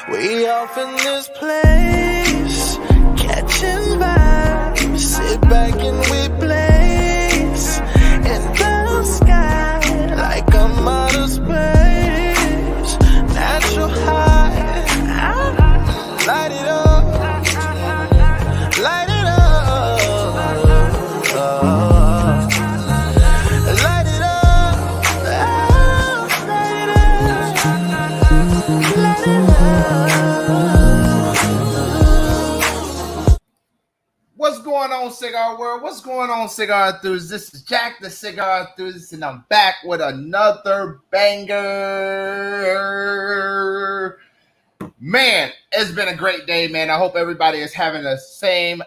We off in this place, catching vibes, sit back and we blaze in the sky like I'm out of space. Natural high, light it up, light it up, light it up, light it up, light it up. What's going on, Cigar World? What's going on, Cigar Enthusiasts? This is Jack, the Cigar Enthusiast, and I'm back with another banger. Man, it's been a great day, man. I hope everybody is having the same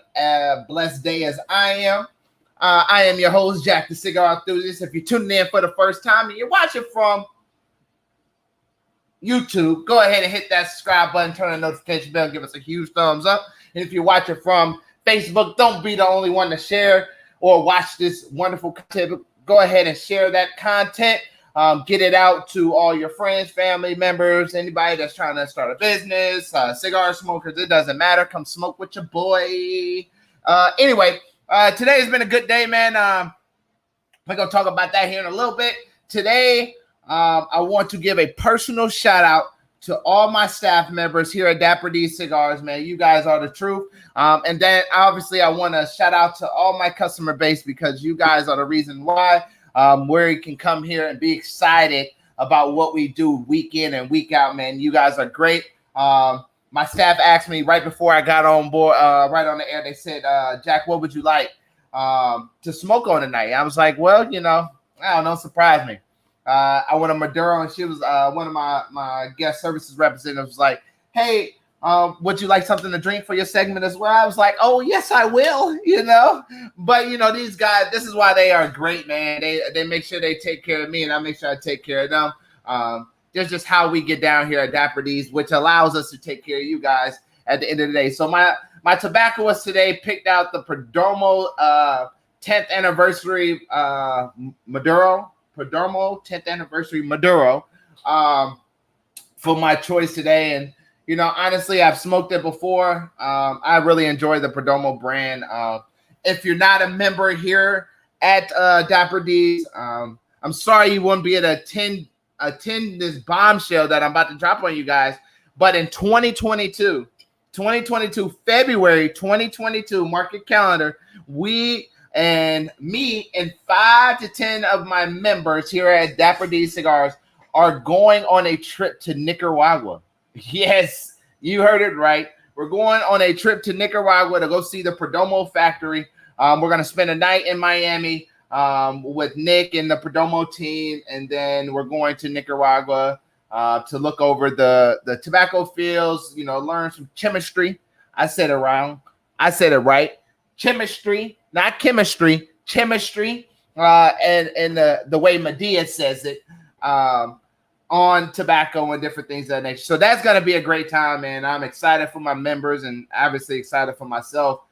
blessed day as I am. I am your host, Jack, the Cigar Enthusiast. If you're tuning in for the first time and you're watching from YouTube, go ahead and hit that subscribe button, turn on the notification bell, give us a huge thumbs up. And if you're watching from Facebook, don't be the only one to share or watch this wonderful content. Go ahead and share that content. Get it out to all your friends, family members, anybody that's trying to start a business, cigar smokers, it doesn't matter. Come smoke with your boy. Anyway, today has been a good day, man. We're going to talk about that here in a little bit. Today, I want to give a personal shout out to all my staff members here at Dapper D Cigars, man. You guys are the truth. And then obviously I want to shout out to all my customer base because you guys are the reason why we can come here and be excited about what we do week in and week out, man. You guys are great. My staff asked me right before I got on board, right on the air, they said, Jack, what would you like to smoke on tonight? I was like, well, you know, I don't know, surprise me. I went to Maduro, and she was one of my guest services representatives was like, hey, would you like something to drink for your segment as well? I was like, oh, yes, I will, you know. But, you know, these guys, this is why they are great, man. They make sure they take care of me, and I make sure I take care of them. That's just how we get down here at Dapper D's, which allows us to take care of you guys at the end of the day. So my tobaccoist today picked out the Perdomo 10th anniversary Maduro. Perdomo 10th anniversary Maduro for my choice today. And, you know, honestly, I've smoked it before. I really enjoy the Perdomo brand. If you're not a member here at Dapper D's, I'm sorry you won't be able to attend this bombshell that I'm about to drop on you guys. But in 2022, February 2022, mark your calendar, and me and 5 to 10 of my members here at Dapper D Cigars are going on a trip to Nicaragua. Yes, you heard it right. We're going on a trip to Nicaragua to go see the Perdomo factory. We're going to spend a night in Miami with Nick and the Perdomo team, and then we're going to Nicaragua to look over the tobacco fields, you know, learn some chemistry. I said it right. Chemistry. Not chemistry, chemistry, and the way Medea says it on tobacco and different things of that nature. So that's going to be a great time, man. I'm excited for my members and obviously excited for myself.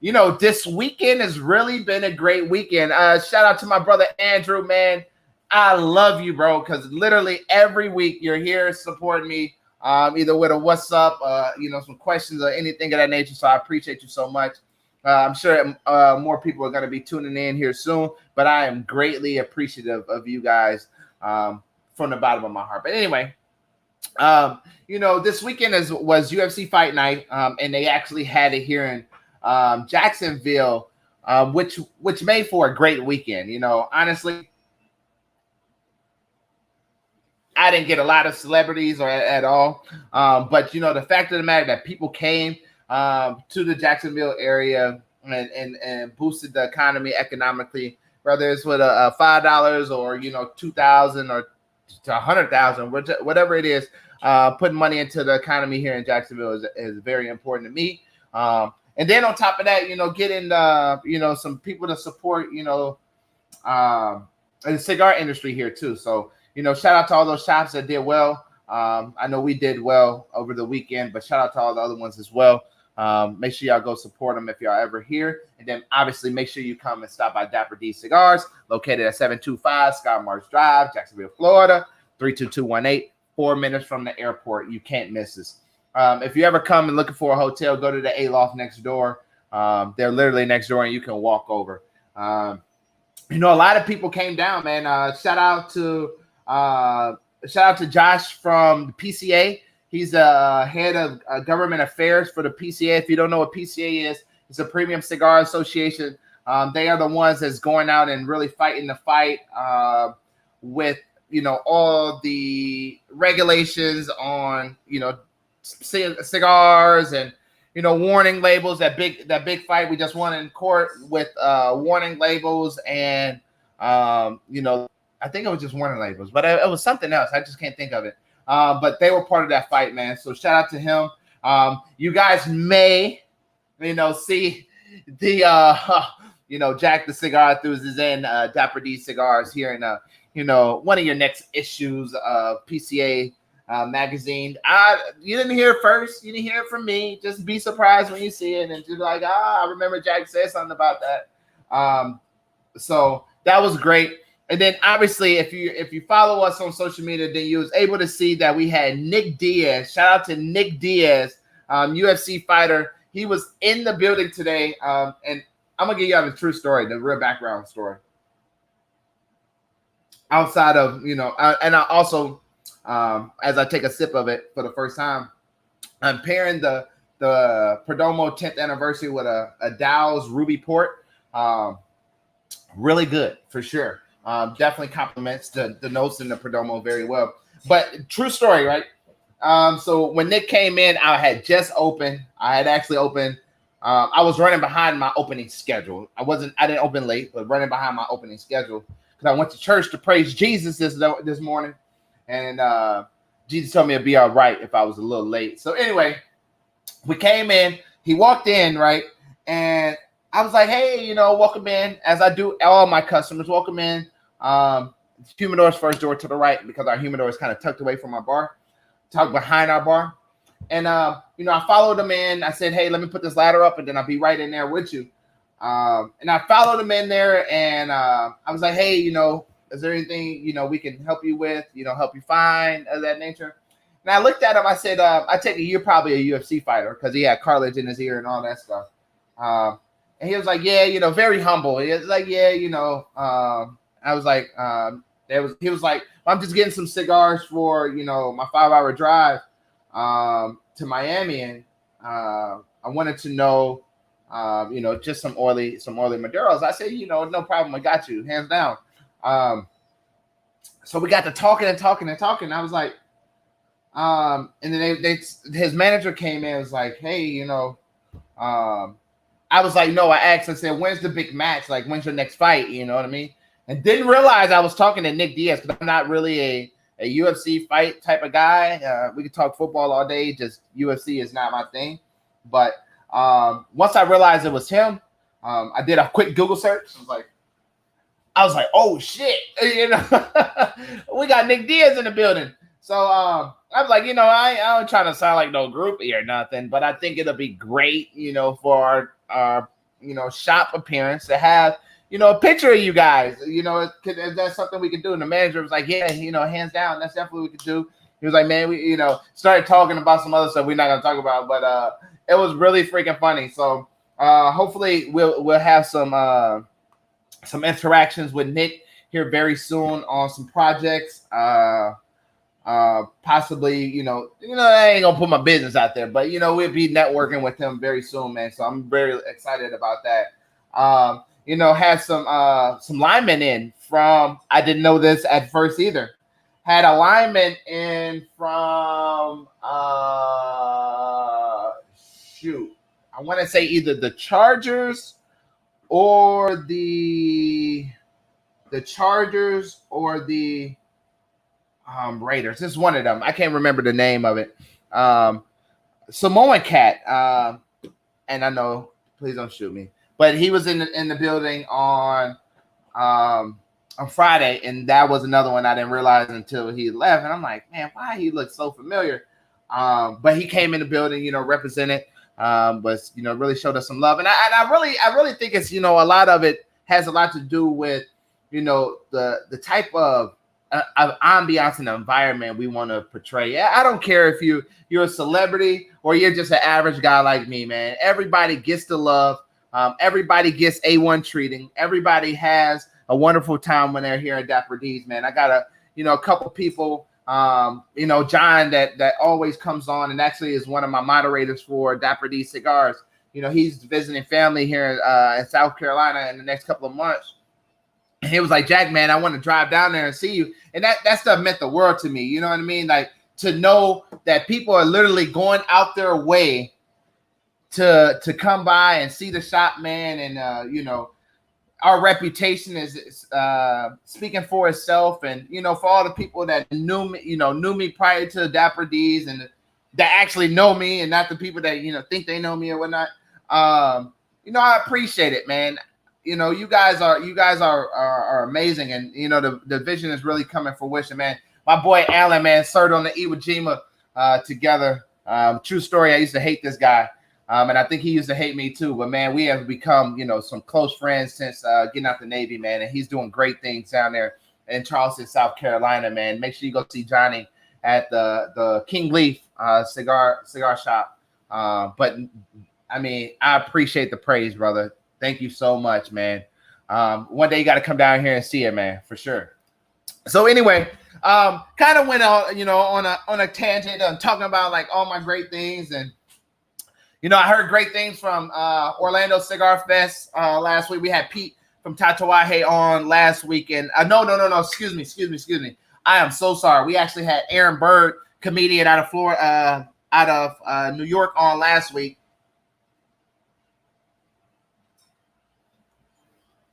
You know, this weekend has really been a great weekend. Shout out to my brother Andrew, man. I love you, bro, because literally every week you're here supporting me, either with a what's up, you know, some questions or anything of that nature. So I appreciate you so much. I'm sure more people are going to be tuning in here soon, but I am greatly appreciative of you guys from the bottom of my heart. But anyway, you know, this weekend was UFC Fight Night, and they actually had it here in Jacksonville, which made for a great weekend. You know, honestly, I didn't get a lot of celebrities or at all, but you know, the fact of the matter that people came to the Jacksonville area and boosted the economy economically, whether it's with a $5 or, you know, $2,000 or to $100,000, whatever it is, putting money into the economy here in Jacksonville is very important to me. And then on top of that, you know, getting you know, some people to support, you know, the cigar industry here too. So, you know, shout out to all those shops that did well. I know we did well over the weekend, but shout out to all the other ones as well. Make sure y'all go support them if y'all ever here. And then obviously make sure you come and stop by Dapper D Cigars, located at 725 Sky Marsh Drive, Jacksonville, Florida, 32218 4 minutes from the airport. You can't miss us. If you ever come and looking for a hotel, go to the A-Loft next door. They're literally next door, and you can walk over. A lot of people came down, man. Shout out to Josh from the PCA. He's head of government affairs for the PCA. If you don't know what PCA is, it's a Premium Cigar Association. They are the ones that's going out and really fighting the fight with all the regulations on cigars and warning labels. That big fight we just won in court with warning labels and I think it was just warning labels, but it was something else. I just can't think of it. But they were part of that fight, man. So shout out to him. You guys may see the Jack the Cigar Enthusiast and Dapper D Cigars here in one of your next issues of PCA magazine. You didn't hear it first. You didn't hear it from me. Just be surprised when you see it and just like, I remember Jack said something about that. So that was great. And then obviously, if you follow us on social media, then you was able to see that we had Nick Diaz. Shout out to Nick Diaz, UFC fighter. He was in the building today, and I'm gonna give you the true story, the real background story. Outside of and I also, as I take a sip of it for the first time, I'm pairing the Perdomo 10th anniversary with a Dow's Ruby Port. Really good for sure. Definitely complements the notes in the Perdomo very well. But true story, right? So when Nick came in, I had just opened. I had actually opened. I was running behind my opening schedule. I didn't open late, but running behind my opening schedule because I went to church to praise Jesus this morning, and Jesus told me it'd be all right if I was a little late. So anyway, we came in. He walked in, right, and I was like, hey, welcome in, as I do all my customers. Welcome in. Humidor's first door to the right because our humidor is kind of tucked away from our bar, tucked behind our bar. And, I followed him in. I said, hey, let me put this ladder up, and then I'll be right in there with you. And I followed him in there, and I was like, hey, is there anything, we can help you with, help you find, of that nature? And I looked at him. I said, I take it you're probably a UFC fighter because he had cartilage in his ear and all that stuff. And he was like, yeah, very humble. He was like, yeah, I was like, he was like, I'm just getting some cigars for, my 5-hour drive to Miami. And I wanted to know, just some oily Maduros. I said, no problem. I got you, hands down. So we got to talking. I was like, and then his manager came in and was like, hey, I was like, no, I asked, I said, when's the big match? Like, when's your next fight? You know what I mean? And didn't realize I was talking to Nick Diaz because I'm not really a UFC fight type of guy. We could talk football all day. Just UFC is not my thing. But once I realized it was him, I did a quick Google search. I was like, oh, shit. We got Nick Diaz in the building. So I was like, I don't try to sound like no groupie or nothing, but I think it'll be great, for our shop appearance to have, a picture of you guys, if that's something we could do. And the manager was like, yeah, hands down, that's definitely what we could do. He was like, man, we, started talking about some other stuff we're not going to talk about, but it was really freaking funny. So hopefully we'll have some interactions with Nick here very soon on some projects. Possibly, I ain't gonna put my business out there, but we'll be networking with him very soon, man. So I'm very excited about that. Had some linemen in from, I didn't know this at first either. Had a lineman in from I want to say either the Chargers or the Raiders. This is one of them. I can't remember the name of it. Samoan cat. And I know, please don't shoot me. But he was in the building on Friday, and that was another one I didn't realize until he left. And I'm like, man, why he looks so familiar? But he came in the building, represented, was really showed us some love. And I really think it's a lot of it has a lot to do with the type of ambiance and environment we want to portray. I don't care if you're a celebrity or you're just an average guy like me, man. Everybody gets the love. Everybody gets A1 treating. Everybody has a wonderful time when they're here at Dapper D's, man. I got a couple people, John that always comes on and actually is one of my moderators for Dapper D Cigars. He's visiting family here in South Carolina in the next couple of months. And he was like, Jack, man, I want to drive down there and see you. And that stuff meant the world to me. You know what I mean? Like, to know that people are literally going out their way to come by and see the shop, man. And, our reputation is speaking for itself. And, for all the people that knew me prior to Dapper D's and that actually know me and not the people that, think they know me or whatnot. I appreciate it, man. You guys are amazing, and the vision is really coming fruition, man. My boy Alan, man, served on the Iwo Jima together. True story. I used to hate this guy, and I think he used to hate me too. But man, we have become some close friends since getting out the Navy, man. And he's doing great things down there in Charleston, South Carolina, man. Make sure you go see Johnny at the King Leaf cigar shop. But I mean, I appreciate the praise, brother. Thank you so much, man. One day you got to come down here and see it, man, for sure. So anyway, kind of went on a tangent of talking about like all my great things. And, I heard great things from Orlando Cigar Fest last week. We had Pete from Tatawahe on last week. And no. Excuse me. I am so sorry. We actually had Aaron Bird, comedian out of Florida, out of New York on last week.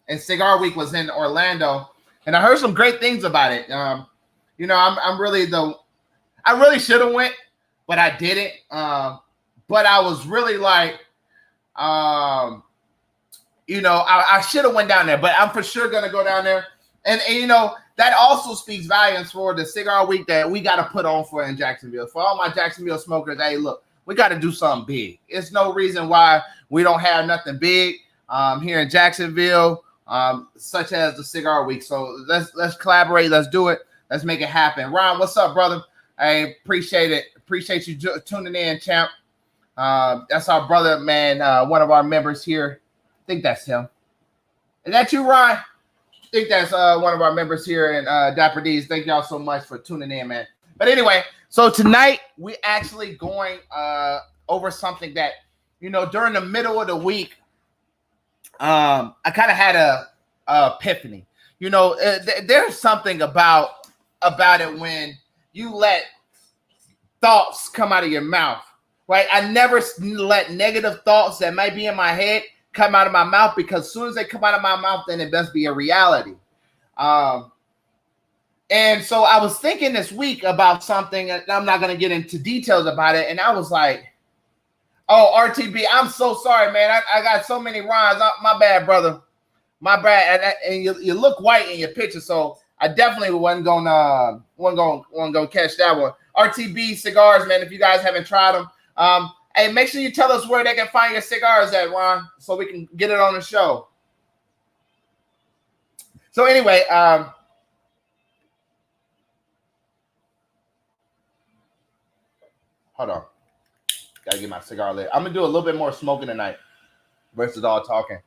And Cigar Week was in Orlando, and I heard some great things about it. I really should have went, but I didn't. But I was really like, I should have went down there, but I'm for sure gonna go down there. And that also speaks volumes for the Cigar Week that we got to put on for in Jacksonville. For all my Jacksonville smokers, hey, look, we got to do something big. It's no reason why we don't have nothing big here in Jacksonville. Such as the Cigar Week. So let's collaborate. Let's do it. Let's make it happen. Ron, what's up, brother? I appreciate it. Appreciate you tuning in, champ. That's our brother, man. One of our members here. I think that's him. Is that you, Ron? I think that's one of our members here in Dapper D's. Thank y'all so much for tuning in, man. But anyway, so tonight we actually going over something that, during the middle of the week, I kind of had a epiphany. There's something about it when you let thoughts come out of your mouth, right? I never let negative thoughts that might be in my head come out of my mouth, because as soon as they come out of my mouth, then it must be a reality. And so I was thinking this week about something, and I'm not going to get into details about it. And I was like, oh, RTB, I'm so sorry, man. I got so many rhymes. My bad, brother. My bad. And you look white in your picture, so I definitely wasn't gonna catch that one. RTB cigars, man. If you guys haven't tried them, hey, make sure you tell us where they can find your cigars at, Ron, so we can get it on the show. So anyway, hold on. Gotta get my cigar lit. I'm gonna do a little bit more smoking tonight versus all talking.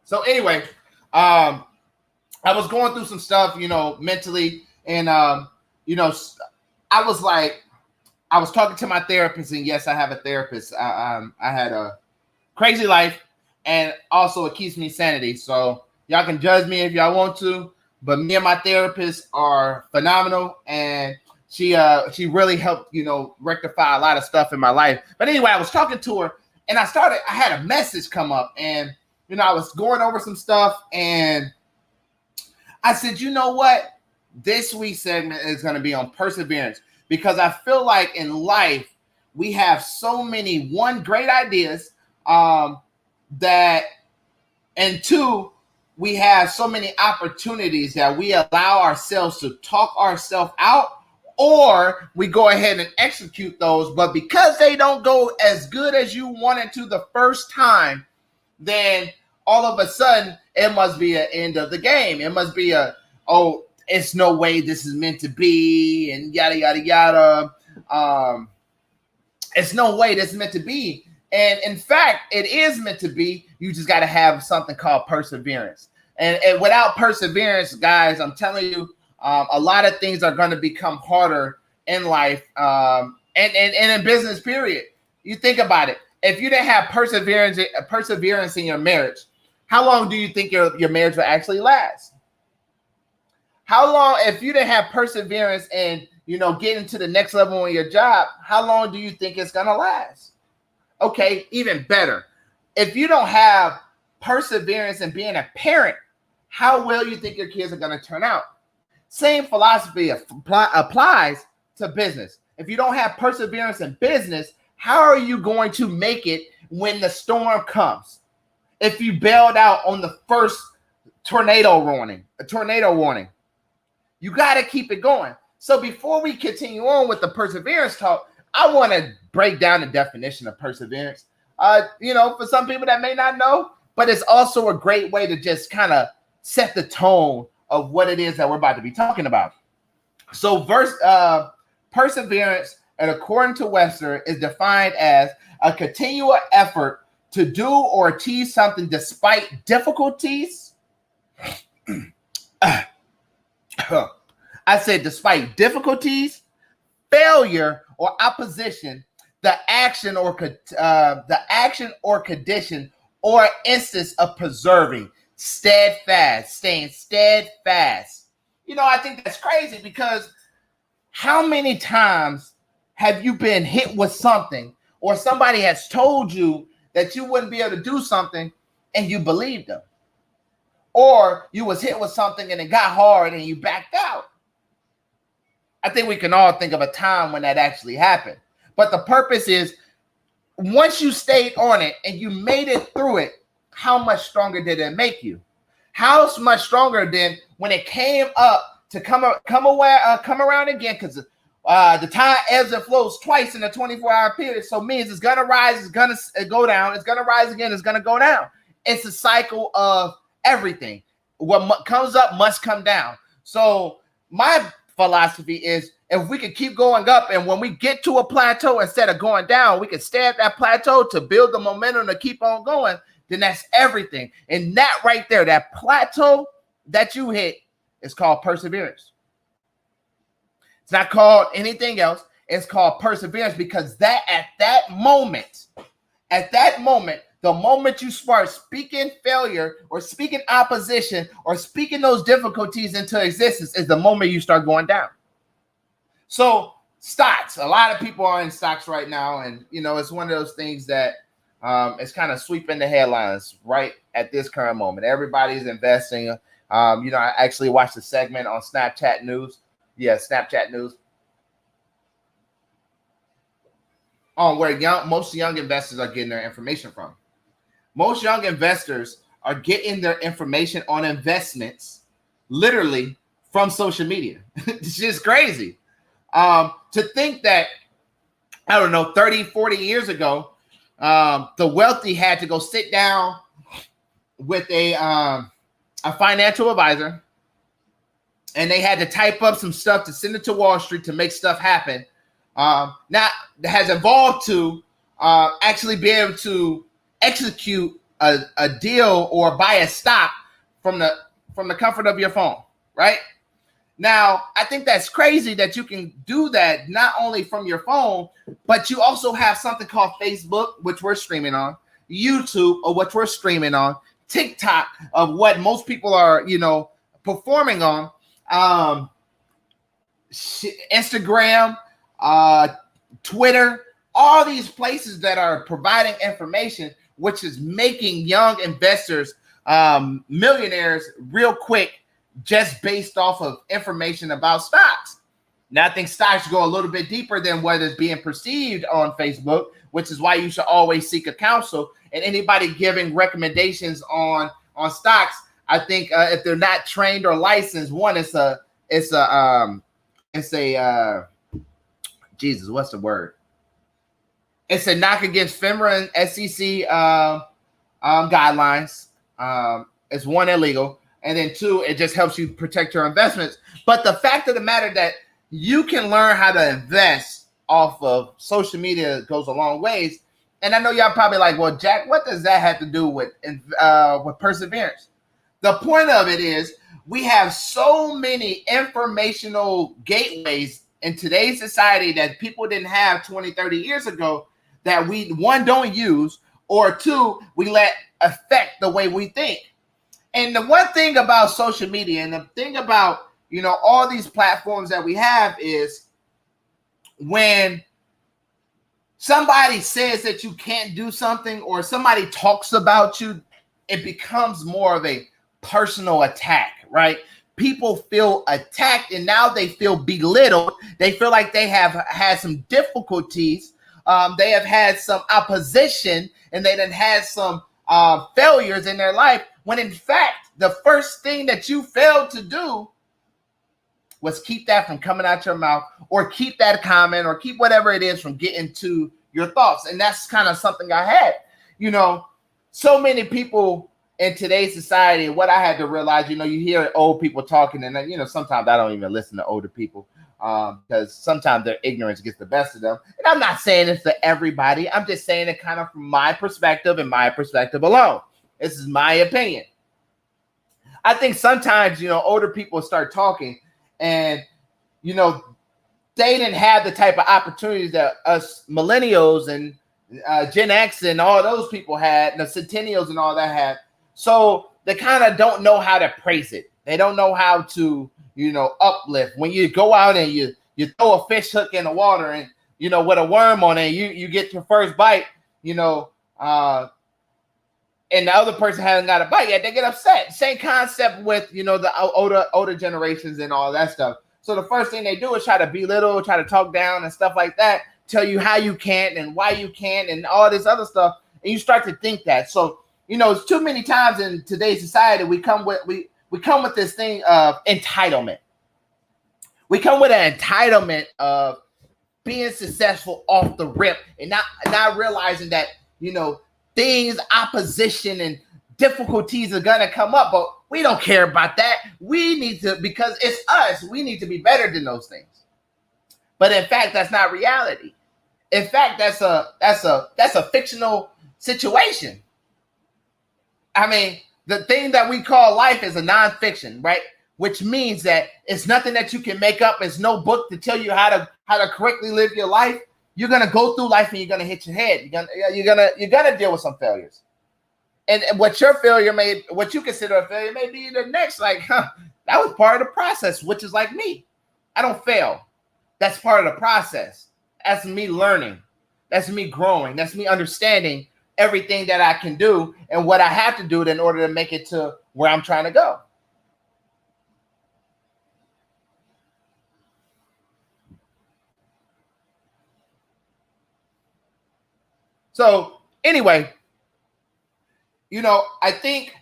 So anyway, I was going through some stuff, mentally, and I was talking to my therapist, and yes, I have a therapist. I had a crazy life, and also it keeps me sanity. So y'all can judge me if y'all want to, but me and my therapist are phenomenal, and she really helped, rectify a lot of stuff in my life. But anyway, I was talking to her, and I had a message come up, and, I was going over some stuff, and I said, you know what? This week's segment is going to be on perseverance, because I feel like in life, we have so many, one, great ideas, and two, we have so many opportunities that we allow ourselves to talk ourselves out, or we go ahead and execute those, but because they don't go as good as you wanted to the first time, then all of a sudden it must be an end of the game. It must be oh, it's no way this is meant to be, and yada yada yada. It's no way this is meant to be. And in fact, it is meant to be. You just got to have something called perseverance. And without perseverance, guys, I'm telling you, a lot of things are going to become harder in life and in business, period. You think about it. If you didn't have perseverance in your marriage, how long do you think your marriage will actually last? How long, if you didn't have perseverance and, getting to the next level in your job, how long do you think it's going to last? Okay, even better. If you don't have perseverance in being a parent, how well you think your kids are going to turn out? Same philosophy applies to business. If you don't have perseverance in business, how are you going to make it when the storm comes? If you bailed out on the first tornado warning, you got to keep it going. So before we continue on with the perseverance talk, I want to break down the definition of perseverance. For some people that may not know, but it's also a great way to just kind of set the tone of what it is that we're about to be talking about. So perseverance, and according to Webster, is defined as a continual effort to do or achieve something despite difficulties. I said despite difficulties, failure, or opposition, the action or condition or instance of persevering, staying steadfast. I think that's crazy, because how many times have you been hit with something, or somebody has told you that you wouldn't be able to do something and you believed them? Or you was hit with something and it got hard and you backed out? I think we can all think of a time when that actually happened. But the purpose is, once you stayed on it and you made it through it, how much stronger did it make you? How much stronger than when it came up to come around again? Because the tide ebbs and flows twice in a 24-hour period. So means it's gonna rise, it's gonna go down, it's gonna rise again, it's gonna go down. It's a cycle of everything. What comes up must come down. So my philosophy is, if we could keep going up, and when we get to a plateau, instead of going down, we can stay at that plateau to build the momentum to keep on going, then that's everything. And that right there, that plateau that you hit, is called perseverance. It's not called anything else. It's called perseverance, because at that moment, the moment you start speaking failure or speaking opposition or speaking those difficulties into existence is the moment you start going down. So stocks, a lot of people are in stocks right now. And, it's one of those things that is kind of sweeping the headlines right at this current moment. Everybody's investing. I actually watched a segment on Snapchat News. Yeah, Snapchat News. On where most young investors are getting their information from. Most young investors are getting their information on investments literally from social media. It's just crazy. To think that, 30, 40 years ago, the wealthy had to go sit down with a financial advisor, and they had to type up some stuff to send it to Wall Street to make stuff happen. Now that has evolved to actually be able to execute a deal or buy a stock from the comfort of your phone, right? Now, I think that's crazy that you can do that not only from your phone, but you also have something called Facebook, which we're streaming on, YouTube, or which we're streaming on, TikTok, of what most people are, performing on, Instagram, Twitter, all these places that are providing information, which is making young investors millionaires real quick, just based off of information about stocks. Now, I think stocks go a little bit deeper than what is being perceived on Facebook, which is why you should always seek a counsel. And anybody giving recommendations on stocks, I think if they're not trained or licensed, one, it's a Jesus, what's the word? It's a knock against FINRA and SEC guidelines. it's one, illegal, and then two, it just helps you protect your investments. But the fact of the matter that you can learn how to invest off of social media goes a long ways. And I know y'all probably like, well, Jack, what does that have to do with perseverance? The point of it is we have so many informational gateways in today's society that people didn't have 20, 30 years ago that we, one, don't use, or two, we let affect the way we think. And the one thing about social media and the thing about, all these platforms that we have is when somebody says that you can't do something or somebody talks about you, it becomes more of a personal attack, right? People feel attacked and now they feel belittled. They feel like they have had some difficulties. They have had some opposition and they done had some failures in their life, when in fact, the first thing that you failed to do was keep that from coming out your mouth, or keep that comment, or keep whatever it is from getting to your thoughts. And that's kind of something I had. So many people in today's society, what I had to realize, you hear old people talking, and sometimes I don't even listen to older people because sometimes their ignorance gets the best of them. And I'm not saying this to everybody. I'm just saying it kind of from my perspective and my perspective alone. This is my opinion. I think sometimes, older people start talking and, they didn't have the type of opportunities that us millennials and Gen X and all those people had, and the centennials and all that had. So they kind of don't know how to praise it. They don't know how to, uplift. When you go out and you throw a fish hook in the water and, with a worm on it, you get your first bite, and the other person hasn't got a bite yet, they get upset. Same concept with, the older generations and all that stuff. So the first thing they do is try to belittle, try to talk down and stuff like that, tell you how you can't and why you can't and all this other stuff. And you start to think that. So, it's too many times in today's society, we come with this thing of entitlement. We come with an entitlement of being successful off the rip and not realizing that, things, opposition and difficulties are going to come up, but we don't care about that. We need to, because it's us, we need to be better than those things. But in fact, that's not reality. In fact, that's a fictional situation. I mean, the thing that we call life is a nonfiction, right? Which means that it's nothing that you can make up. It's no book to tell you how to correctly live your life. You're gonna go through life and you're gonna hit your head. You're gonna deal with some failures. And what you consider a failure may be the next, like, that was part of the process, which is like me. I don't fail. That's part of the process. That's me learning. That's me growing. That's me understanding everything that I can do and what I have to do in order to make it to where I'm trying to go. So anyway, I think,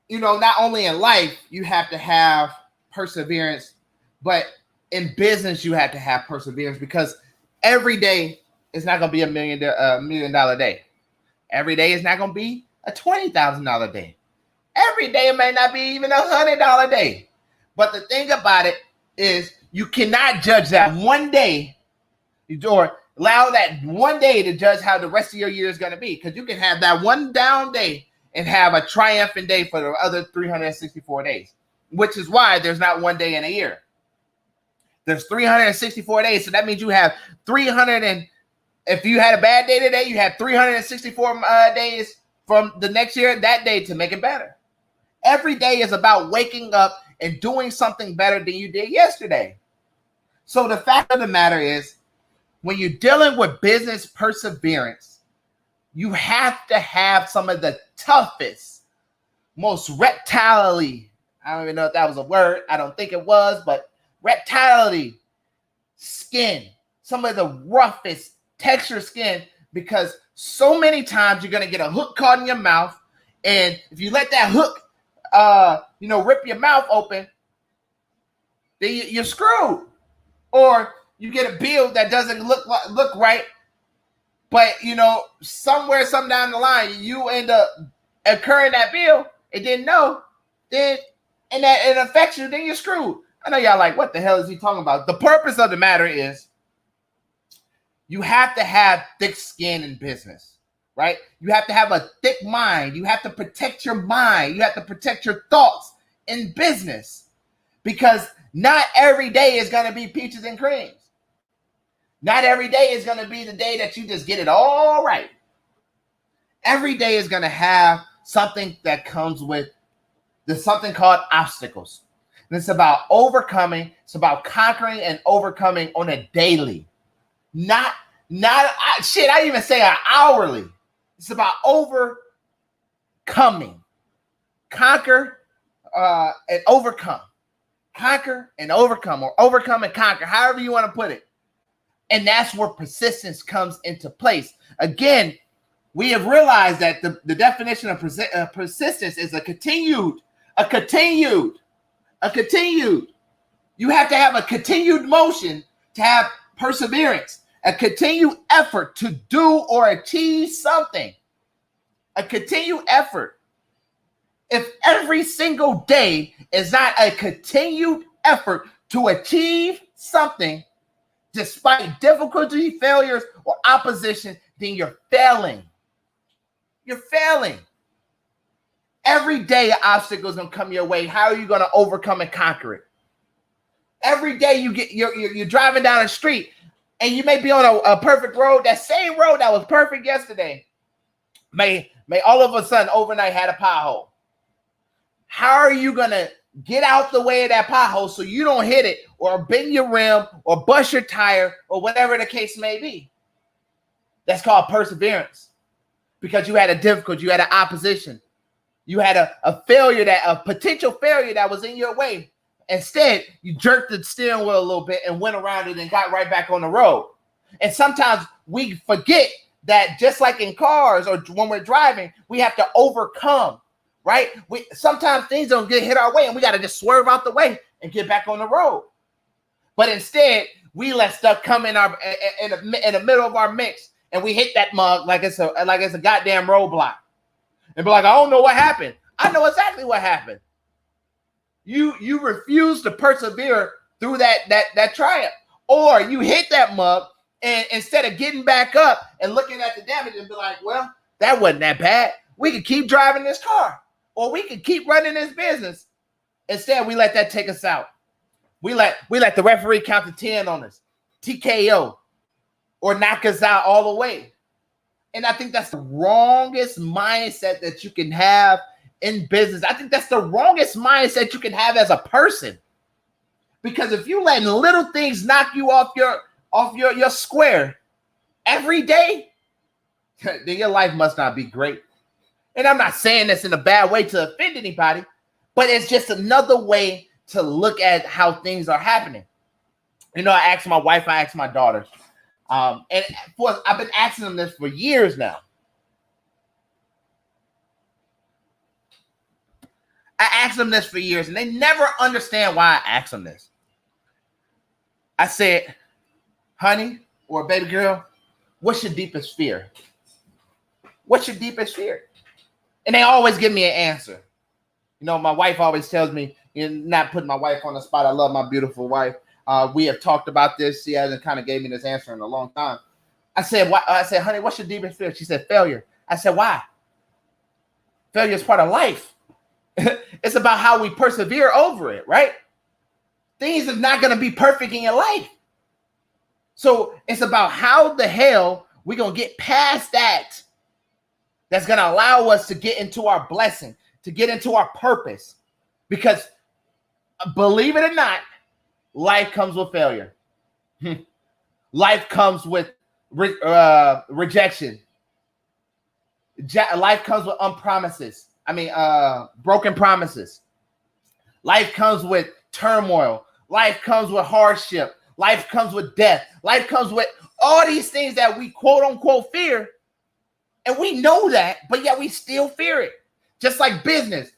not only in life, you have to have perseverance, but in business, you have to have perseverance, because every day is not going to be $1 million day. Every day is not going to be a $20,000 day. Every day it may not be even $100 day. But the thing about it is you cannot judge that one day or allow that one day to judge how the rest of your year is going to be, because you can have that one down day and have a triumphant day for the other 364 days, which is why there's not one day in a year. There's 364 days, so that means you have 300 and if you had a bad day today, you have 364 days from the next year, that day, to make it better. Every day is about waking up and doing something better than you did yesterday. So the fact of the matter is, when you're dealing with business perseverance, you have to have some of the toughest, most reptilely, I don't even know if that was a word, I don't think it was, but reptilely skin, some of the roughest texture skin, because so many times you're going to get a hook caught in your mouth, and if you let that hook, rip your mouth open, then you're screwed. Or you get a bill that doesn't look right, but somewhere, some down the line, you end up incurring that bill and didn't know, then and that it affects you, then you're screwed. I know y'all like, what the hell is he talking about? The purpose of the matter is you have to have thick skin in business, right? You have to have a thick mind. You have to protect your mind. You have to protect your thoughts in business, because not every day is going to be peaches and creams. Not every day is going to be the day that you just get it all right. Every day is going to have something that comes with there's something called obstacles. And it's about overcoming. It's about conquering and overcoming on a daily. I even say an hourly. It's about overcoming. Conquer and overcome. Conquer and overcome, or overcome and conquer, however you want to put it. And that's where persistence comes into place. Again, we have realized that the definition of persistence is a continued. You have to have a continued motion to have perseverance, a continued effort to do or achieve something, a continued effort. If every single day is not a continued effort to achieve something, despite difficulty, failures, or opposition, then you're failing. You're failing. Every day, an obstacle is going to come your way. How are you going to overcome and conquer it? Every day you're driving down the street, and you may be on a perfect road. That same road that was perfect yesterday may all of a sudden overnight had a pothole. How are you going to get out the way of that pothole so you don't hit it or bend your rim or bust your tire or whatever the case may be? That's called perseverance, because you had a difficulty, you had an opposition, you had a potential failure that was in your way. Instead, you jerked the steering wheel a little bit and went around it and got right back on the road. And sometimes we forget that, just like in cars or when we're driving, we have to overcome, right? Sometimes things don't get hit our way and we got to just swerve out the way and get back on the road. But instead, we let stuff come in the middle of our mix, and we hit that mug like it's a goddamn roadblock, and be like, I don't know what happened. I know exactly what happened. You refuse to persevere through that triumph, or you hit that mug, and instead of getting back up and looking at the damage and be like, well, that wasn't that bad. We could keep driving this car, or we could keep running this business. Instead, we let that take us out. We let the referee count to 10 on us, TKO, or knock us out all the way. And I think that's the wrongest mindset that you can have in business. I think that's the wrongest mindset you can have as a person. Because if you letting little things knock you off your square every day, then your life must not be great. And I'm not saying this in a bad way to offend anybody, but it's just another way to look at how things are happening. You know, I asked my wife, I asked my daughters, and I've been asking them this for years now. I asked them this for years, and they never understand why I asked them this. I said, honey, or baby girl, what's your deepest fear? What's your deepest fear? And they always give me an answer. You know, my wife always tells me, not putting my wife on the spot. I love my beautiful wife. We have talked about this. She hasn't kind of gave me this answer in a long time. I said, honey, what's your deepest fear? She said, failure. I said, why? Failure is part of life. It's about how we persevere over it, right? Things are not going to be perfect in your life. So it's about how the hell we're going to get past that. That's going to allow us to get into our blessing, to get into our purpose. Because believe it or not, life comes with failure. Life comes with rejection. Life comes with broken promises. Life comes with turmoil. Life comes with hardship. Life comes with death. Life comes with all these things that we quote unquote fear. And we know that, but yet we still fear it. Just like business,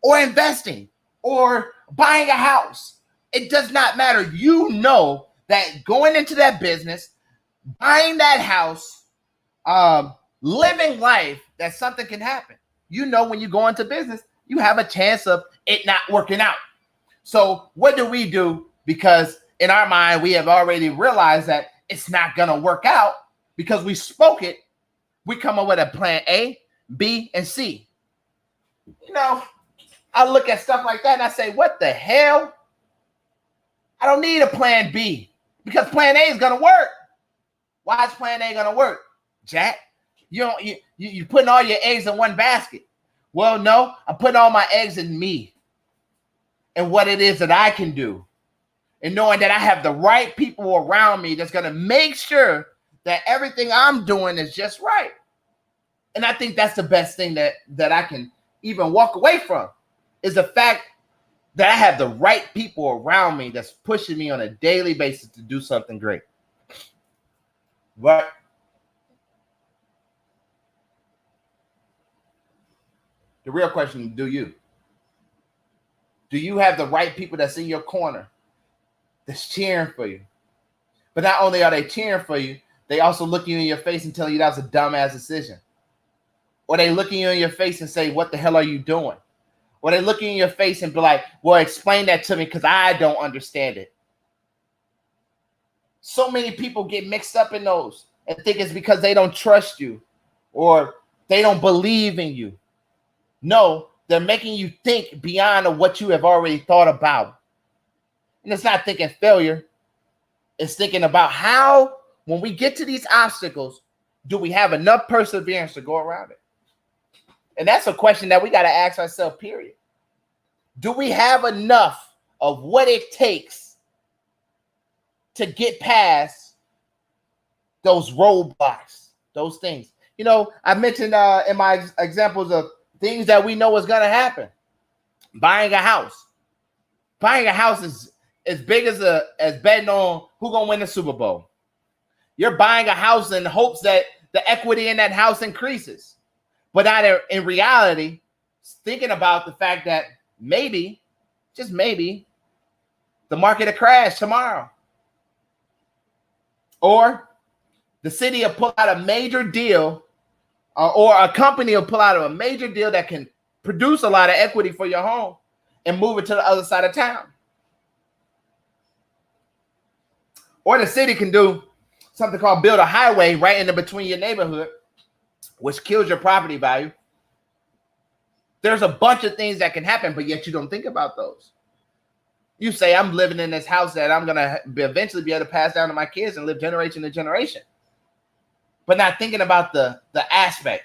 or investing or buying a house. It does not matter. You know that going into that business, buying that house, living life, that something can happen. you know when you go into business, you have a chance of it not working out. So what do we do? Because in our mind, we have already realized that it's not going to work out because we spoke it. We come up with a plan A, B, and C. You know, I look at stuff like that and I say, what the hell? I don't need a plan B because plan A is going to work. Why is plan A going to work, Jack? You're putting all your eggs in one basket. Well, no, I'm putting all my eggs in me and what it is that I can do. And knowing that I have the right people around me that's going to make sure that everything I'm doing is just right. And I think that's the best thing that I can even walk away from is the fact that I have the right people around me that's pushing me on a daily basis to do something great. But the real question, do you? Do you have the right people that's in your corner that's cheering for you? But not only are they cheering for you, they also look you in your face and tell you that was a dumbass decision. Or they look you in your face and say, what the hell are you doing? Or they look in your face and be like, well, explain that to me because I don't understand it. So many people get mixed up in those and think it's because they don't trust you or they don't believe in you. No, they're making you think beyond of what you have already thought about. And it's not thinking failure. It's thinking about how, when we get to these obstacles, do we have enough perseverance to go around it? And that's a question that we got to ask ourselves, period. Do we have enough of what it takes to get past those roadblocks, those things? You know, I mentioned in my examples of things that we know is going to happen. Buying a house. Buying a house is as big as betting on who's going to win the Super Bowl. You're buying a house in hopes that the equity in that house increases. But not in reality, thinking about the fact that maybe, just maybe, the market will crash tomorrow. Or the city will pull out a major deal, or a company will pull out a major deal that can produce a lot of equity for your home and move it to the other side of town. Or the city can do something called build a highway right in between your neighborhood, which kills your property value. There's a bunch of things that can happen, but yet you don't think about those. You say, I'm living in this house that I'm going to eventually be able to pass down to my kids and live generation to generation. But not thinking about the aspect.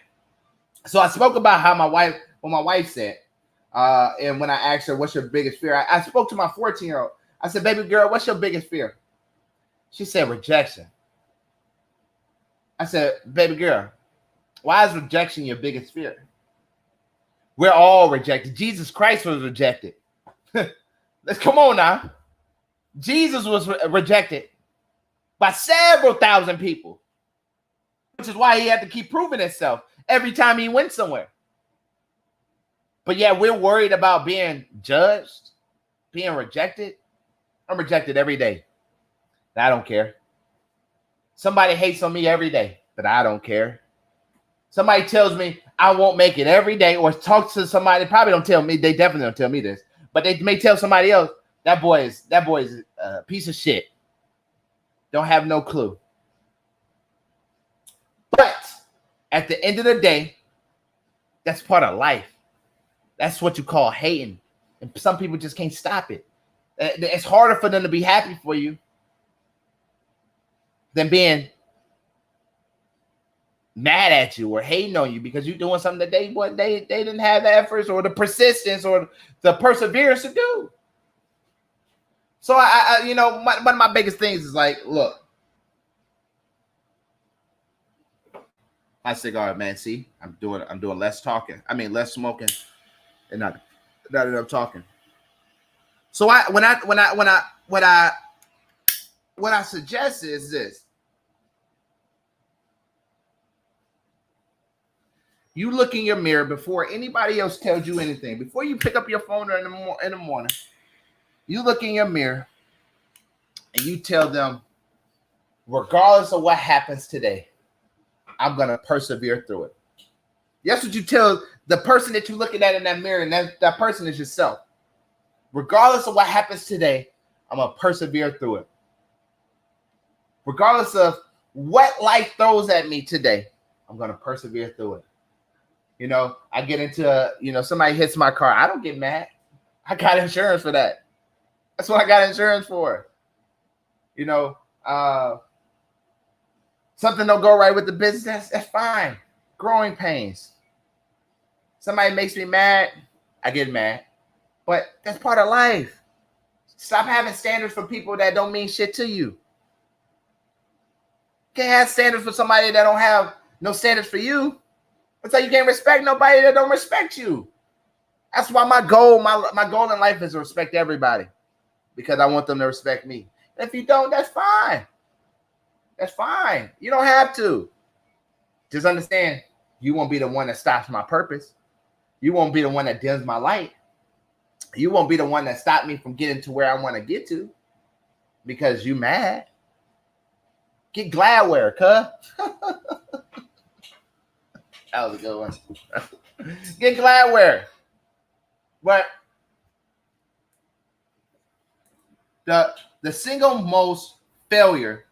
So I spoke about how my wife said, and when I asked her, what's your biggest fear? I spoke to my 14-year-old. I said, baby girl, what's your biggest fear? She said, rejection. I said, baby girl, why is rejection your biggest fear? We're all rejected. Jesus Christ was rejected. Let's come on now. Jesus was rejected by several thousand people, which is why he had to keep proving himself every time he went somewhere. But yeah, we're worried about being judged, being rejected. I'm rejected every day. I don't care. Somebody hates on me every day, but I don't care. Somebody tells me I won't make it every day, or talk to somebody. Probably don't tell me. They definitely don't tell me this, but they may tell somebody else that boy is a piece of shit. Don't have no clue. But at the end of the day, that's part of life. That's what you call hating, and some people just can't stop it. It's harder for them to be happy for you than being mad at you or hating on you because you're doing something that they didn't have the efforts or the persistence or the perseverance to do. So I one of my biggest things is like, look, my cigar, man. See, I'm doing less talking. I mean, less smoking, and not enough talking. So what I suggest is this. You look in your mirror before anybody else tells you anything. Before you pick up your phone in the morning, you look in your mirror and you tell them, regardless of what happens today, I'm going to persevere through it. That's what you tell the person that you're looking at in that mirror, and that person is yourself. Regardless of what happens today, I'm going to persevere through it. Regardless of what life throws at me today, I'm going to persevere through it. You know, I get into, somebody hits my car. I don't get mad. I got insurance for that. That's what I got insurance for. Something don't go right with the business, that's fine. Growing pains. Somebody makes me mad, I get mad. But that's part of life. Stop having standards for people that don't mean shit to you. Can't have standards for somebody that don't have no standards for you. That's how you can't respect nobody that don't respect you. That's why my goal in life is to respect everybody, because I want them to respect me. And if you don't, that's fine. That's fine. You don't have to. Just understand, you won't be the one that stops my purpose. You won't be the one that dims my light. You won't be the one that stopped me from getting to where I want to get to because you mad. Get Gladware, cuh. That was a good one. Get Gladware. But the single most failure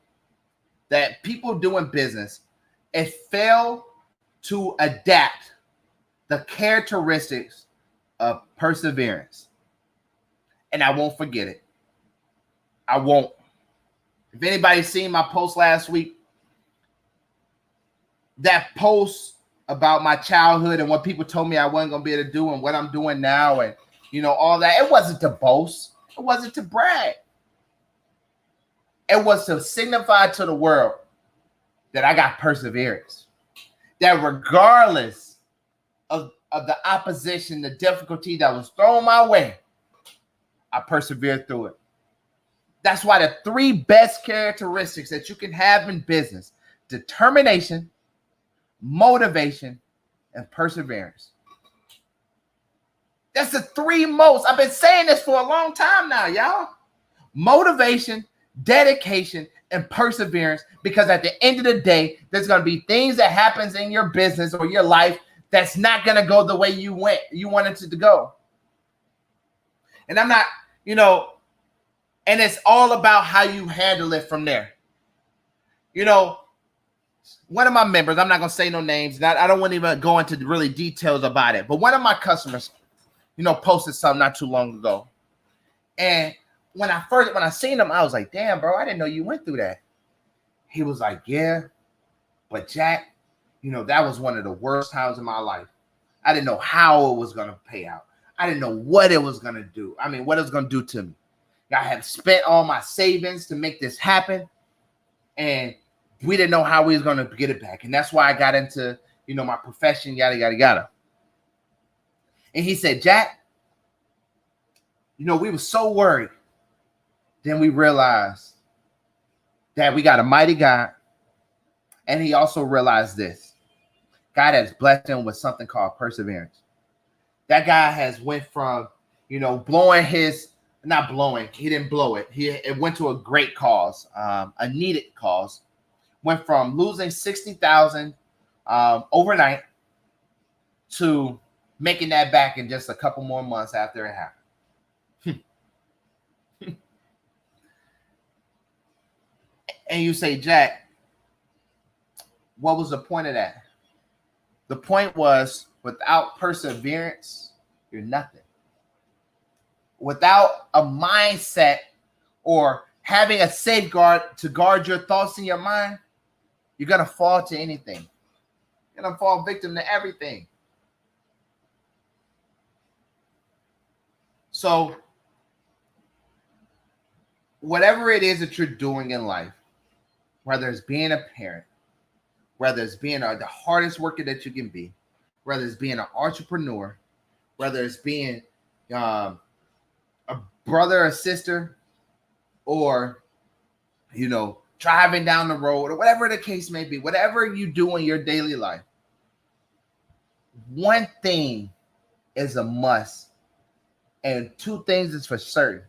that people do in business is fail to adapt the characteristics of perseverance. And I won't forget it. I won't. If anybody's seen my post last week, that post about my childhood and what people told me I wasn't going to be able to do and what I'm doing now and, all that, it wasn't to boast. It wasn't to brag. It was to signify to the world that I got perseverance. That regardless of the opposition, the difficulty that was thrown my way, I persevered through it. That's why the 3 best characteristics that you can have in business: determination, motivation, and perseverance. That's the 3 most. I've been saying this for a long time now, y'all. Motivation, dedication, and perseverance, because at the end of the day, there's going to be things that happens in your business or your life that's not going to go the way you wanted it to go. And I'm not, and it's all about how you handle it from there. One of my members, I'm not going to say no names, I don't want to even go into really details about it, but one of my customers, posted something not too long ago. And when I seen him, I was like, damn, bro, I didn't know you went through that. He was like, yeah, but Jack, that was one of the worst times in my life. I didn't know how it was going to pay out. I didn't know what it was going to do. I mean, what it was going to do to me. I had spent all my savings to make this happen, and we didn't know how we was going to get it back. And that's why I got into, my profession, yada, yada, yada. And he said, Jack, we were so worried. Then we realized that we got a mighty God. And he also realized this. God has blessed him with something called perseverance. That guy has went from, blowing his, not blowing, he didn't blow it. It went to a great cause, a needed cause. Went from losing $60,000 overnight to making that back in just a couple more months after it happened. And you say, Jack, what was the point of that? The point was, without perseverance, you're nothing. Without a mindset or having a safeguard to guard your thoughts in your mind, you're going to fall to anything. You're going to fall victim to everything. So, whatever it is that you're doing in life, whether it's being a parent, whether it's being the hardest worker that you can be, whether it's being an entrepreneur, whether it's being a brother or sister, or, driving down the road, or whatever the case may be, whatever you do in your daily life, one thing is a must, and 2 things is for certain.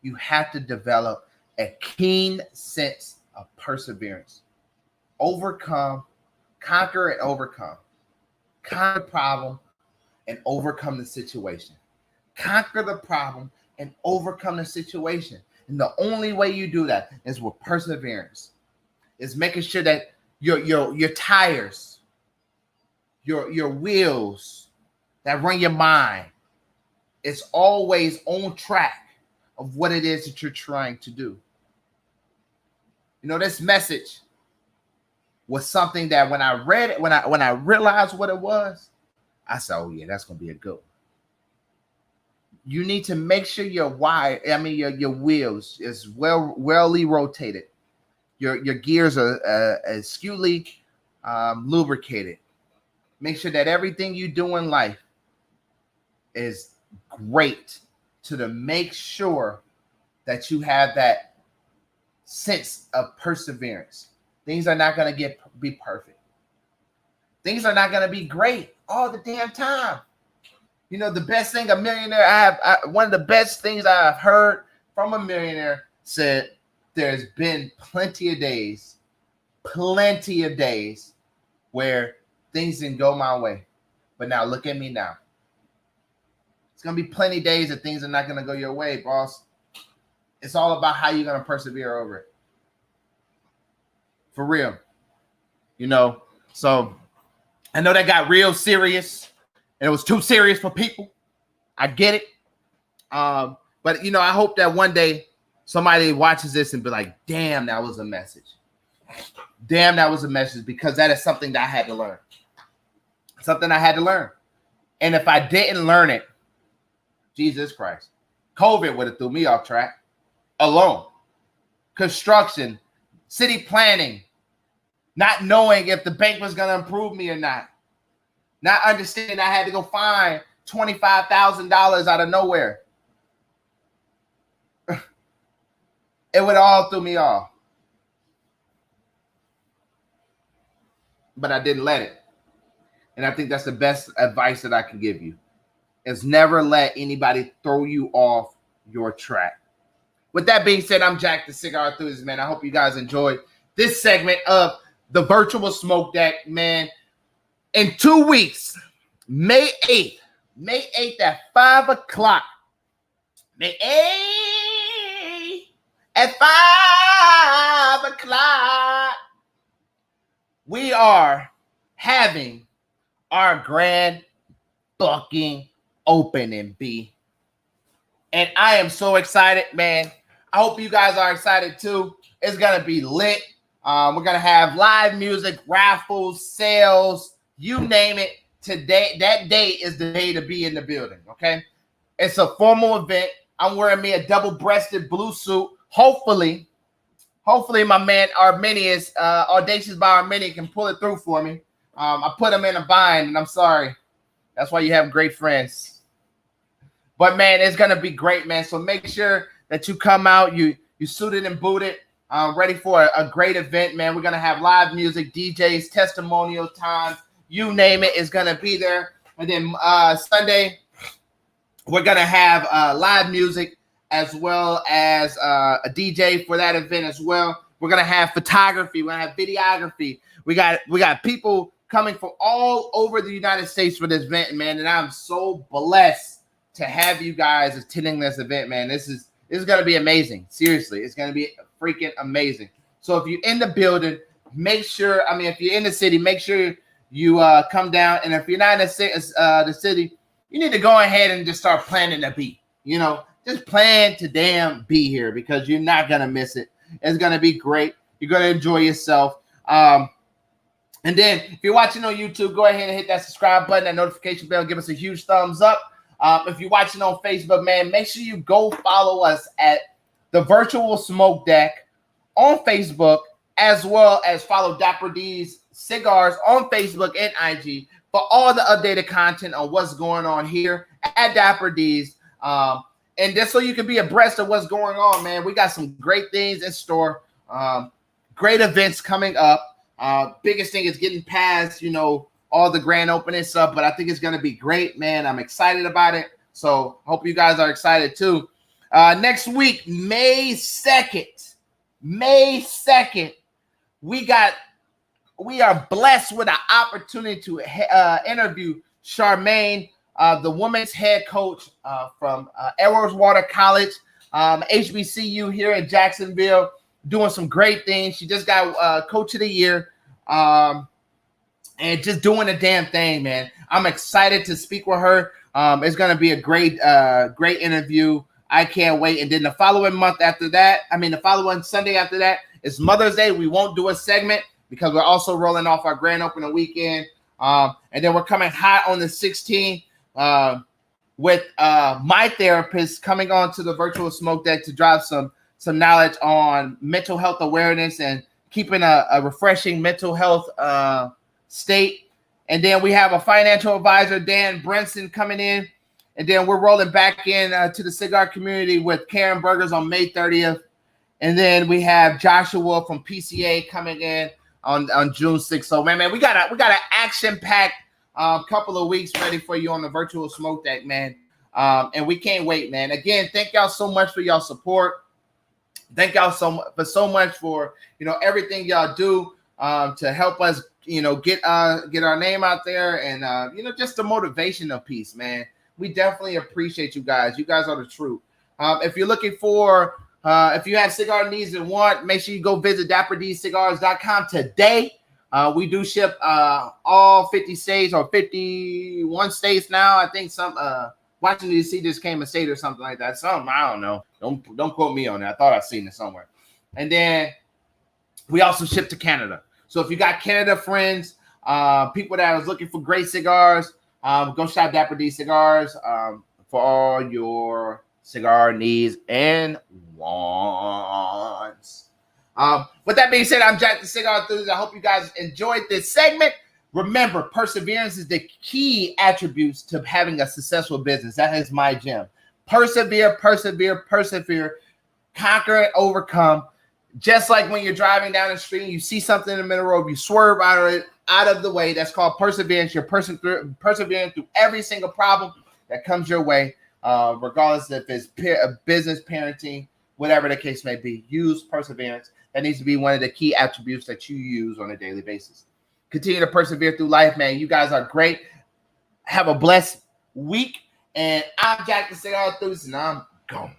You have to develop a keen sense of perseverance. Conquer and overcome. Conquer the problem and overcome the situation. Conquer the problem and overcome the situation. And the only way you do that is with perseverance. Is making sure that your tires, your wheels that run your mind is always on track of what it is that you're trying to do. You know, this message was something that when I read it, when I realized what it was, I said, oh yeah, that's gonna be a good one. You need to make sure your wheels is well rotated. Your gears are skewly lubricated. Make sure that everything you do in life is great to make sure that you have that sense of perseverance. Things are not going to be perfect. Things are not going to be great all the damn time. You know, the best thing a millionaire, one of the best things I've heard from a millionaire said, there's been plenty of days where things didn't go my way. But now look at me now. It's going to be plenty of days that things are not going to go your way, boss. It's all about how you're going to persevere over it. For real. You know, so I know that got real serious and it was too serious for people. I get it. But, you know, I hope that one day somebody watches this and be like, damn, that was a message. Damn, that was a message, because that is something that I had to learn. Something I had to learn. And if I didn't learn it, Jesus Christ, COVID would have threw me off track alone. Construction, city planning, not knowing if the bank was going to approve me or not. Not understanding I had to go find $25,000 out of nowhere. It would all threw me off. But I didn't let it. And I think that's the best advice that I can give you, is never let anybody throw you off your track. With that being said, I'm Jack, the cigar enthusiast, man. I hope you guys enjoyed this segment of the virtual smoke deck, man. In 2 weeks, May 8th at 5 o'clock. May 8th at 5 o'clock. We are having our grand fucking opening, B. And I am so excited, man. I hope you guys are excited too. It's going to be lit. We're going to have live music, raffles, sales, you name it. Today, that day is the day to be in the building, okay? It's a formal event. I'm wearing me a double-breasted blue suit. Hopefully my man Arminius, Audacious by Arminius, can pull it through for me. I put him in a bind, and I'm sorry. That's why you have great friends. But, man, it's going to be great, man. So make sure that you come out, you suited and booted, ready for a great event, man. We're going to have live music, DJs, testimonial times, you name it is going to be there. And then Sunday, we're going to have live music as well as a DJ for that event as well. We're going to have photography. We're going to have videography. We got people coming from all over the United States for this event, man. And I'm so blessed to have you guys attending this event, man. This is going to be amazing. Seriously, it's going to be freaking amazing. So if you're in the building, make sure, if you're in the city, make sure you come down. And if you're not in the city, you need to go ahead and just start planning to be, just plan to damn be here, because you're not going to miss it. It's going to be great. You're going to enjoy yourself. And then if you're watching on YouTube, go ahead and hit that subscribe button, that notification bell, give us a huge thumbs up. If you're watching on Facebook, man, make sure you go follow us at the Virtual Smoke Deck on Facebook, as well as follow Dapper D's Cigars on Facebook and IG for all the updated content on what's going on here at Dapper D's. And just so you can be abreast of what's going on, man, we got some great things in store. Great events coming up. Biggest thing is getting past, all the grand opening stuff, but I think it's going to be great, man. I'm excited about it. So hope you guys are excited too. Next week, May 2nd, we got we are blessed with an opportunity to interview Charmaine, the women's head coach from Edgewater College, HBCU here in Jacksonville, doing some great things. She just got Coach of the Year, and just doing a damn thing, man. I'm excited to speak with her. It's going to be a great interview. I can't wait. And then the following Sunday after that is Mother's Day. We won't do a segment because we're also rolling off our grand opening weekend. And then we're coming hot on the 16th with my therapist coming on to the virtual smoke deck to drop some knowledge on mental health awareness and keeping a refreshing mental health state. And then we have a financial advisor, Dan Brinson, coming in. And then we're rolling back in to the cigar community with Karen Burgers on May 30th. And then we have Joshua from PCA coming in on June 6th. So man, we got an action-packed couple of weeks ready for you on the virtual smoke deck, man. And we can't wait, man. Again, thank y'all so much for y'all support. Thank y'all so much for everything y'all do to help us get our name out there, and just the motivation of peace, man. We definitely appreciate you guys. You guys are the truth. If you're looking for if you have cigar needs and want, make sure you go visit dapperDcigars.com today. We do ship all 50 states or 51 states now. I think some Washington D.C. just came a state or something like that. Something, I don't know. Don't quote me on that. I thought I'd seen it somewhere. And then we also ship to Canada. So if you got Canada friends, people that are looking for great cigars, go shop Dapper D Cigars for all your cigar needs and wants. With that being said, I'm Jack the Cigar Enthusiast. I hope you guys enjoyed this segment. Remember, perseverance is the key attributes to having a successful business. That is my gem. Persevere, persevere, persevere. Conquer and overcome. Just like when you're driving down the street and you see something in the middle of the road, you swerve out of the way. That's called perseverance. You're persevering through every single problem that comes your way, regardless if it's business, parenting, whatever the case may be. Use perseverance. That needs to be one of the key attributes that you use on a daily basis. Continue to persevere through life, man. You guys are great. Have a blessed week. And I'm Jack the Cigar Enthusiast, and I'm gone.